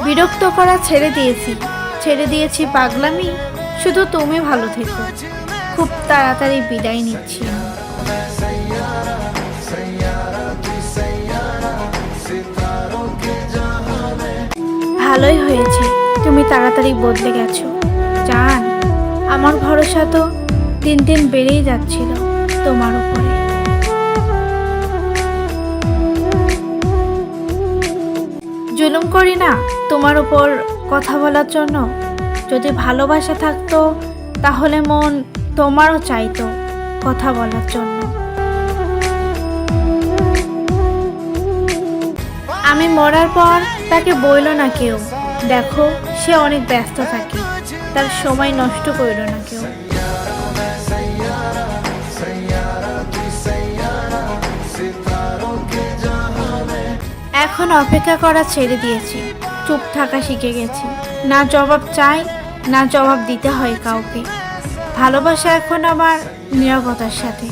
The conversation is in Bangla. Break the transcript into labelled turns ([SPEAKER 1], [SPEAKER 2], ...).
[SPEAKER 1] বিরক্ত করা ছেড়ে দিয়েছি পাগলামি। শুধু তুমি ভালো থেকো। খুব তাড়াতাড়ি বিদায় নিচ্ছি আমি। ভালোই হয়েছে তুমি তাড়াতাড়ি বদলে গেছো জান। আমার ভরসা তো দিন দিন বেড়েই যাচ্ছিল তোমার উপরে। জুলুম করি না তোমার উপর কথা বলার জন্য। যদি ভালোবাসা থাকতো তাহলে মন তোমারও চাইতো কথা বলার জন্য। আমি মরার পর তাকে বইল না কেউ, দেখো সে অনেক ব্যস্ত থাকে, তার সময় নষ্ট করিল না কেউ। এখন অপেক্ষা করা ছেড়ে দিয়েছি, চুপ থাকা শিখে গেছি। না জবাব চাই, না জবাব দিতে হয় কাউকে। ভালোবাসা এখন আমার নীরবতার সাথে।